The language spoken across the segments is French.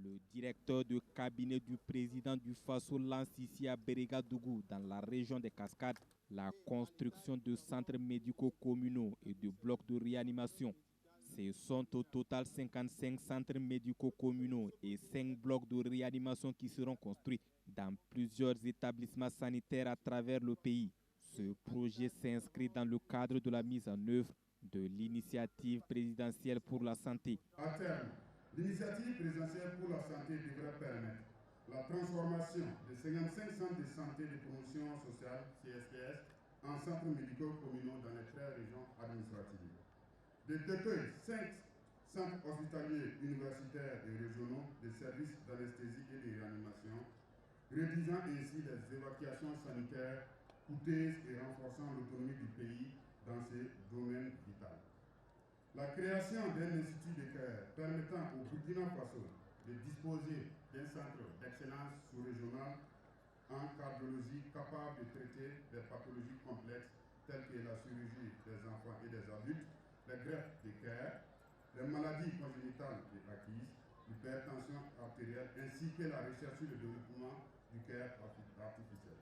Le directeur de cabinet du président du Faso lance ici à Béréga-Dougou, dans la région des Cascades, la construction de centres médicaux communaux et de blocs de réanimation. Ce sont au total 55 centres médicaux communaux et 5 blocs de réanimation qui seront construits dans plusieurs établissements sanitaires à travers le pays. Ce projet s'inscrit dans le cadre de la mise en œuvre de l'initiative présidentielle pour la santé. À terme, l'initiative présidentielle pour la santé devrait permettre la transformation de 55 centres de santé de promotion sociale, CSPS, en centres médicaux communaux dans les 13 régions administratives. De d'accueil 5 centres hospitaliers universitaires et régionaux de services d'anesthésie et de réanimation, réduisant ainsi les évacuations sanitaires coûteuses et renforçant l'autonomie du pays dans ces domaines vitaux. La création d'un institut de cœur permettant au Burkina Faso de disposer d'un centre d'excellence sous-régional en cardiologie capable de traiter des pathologies complexes telles que la chirurgie des enfants et des adultes, les greffes de cœur, les maladies congénitales et acquises, l'hypertension artérielle ainsi que la recherche et le développement du cœur artificiel.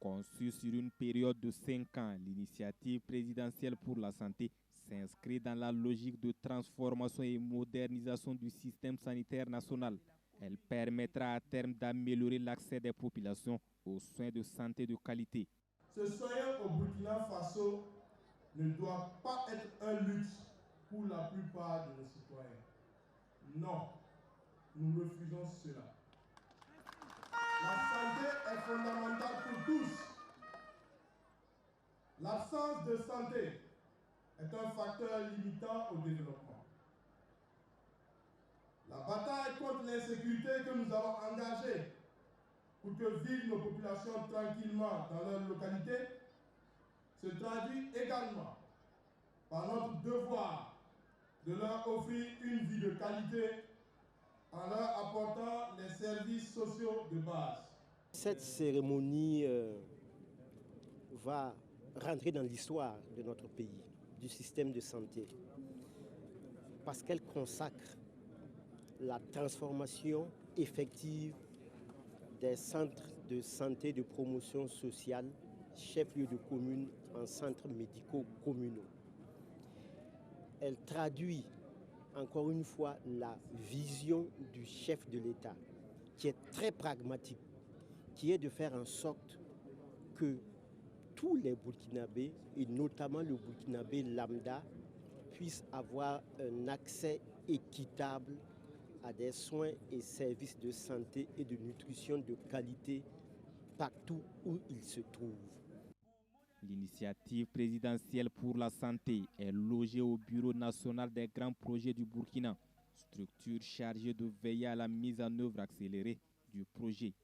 Conçue sur une période de 5 ans, l'initiative présidentielle pour la santé s'inscrit dans la logique de transformation et modernisation du système sanitaire national. Elle permettra à terme d'améliorer l'accès des populations aux soins de santé de qualité. Se soigner au Burkina Faso ne doit pas être un luxe pour la plupart de nos citoyens. Non, nous refusons cela. La santé est fondamentale pour tous. L'absence de santé est un facteur limitant au développement. La bataille contre l'insécurité que nous avons engagée pour que vivent nos populations tranquillement dans leur localité se traduit également par notre devoir de leur offrir une vie de qualité en leur apportant les services sociaux de base. Cette cérémonie va rentrer dans l'histoire de notre pays, du système de santé, parce qu'elle consacre la transformation effective des centres de santé de promotion sociale, chefs-lieux de commune, en centres médicaux communaux. Elle traduit encore une fois la vision du chef de l'État, qui est très pragmatique, qui est de faire en sorte que tous les Burkinabés, et notamment le Burkinabé lambda, puissent avoir un accès équitable à des soins et services de santé et de nutrition de qualité partout où ils se trouvent. L'initiative présidentielle pour la santé est logée au Bureau national des grands projets du Burkina, structure chargée de veiller à la mise en œuvre accélérée du projet.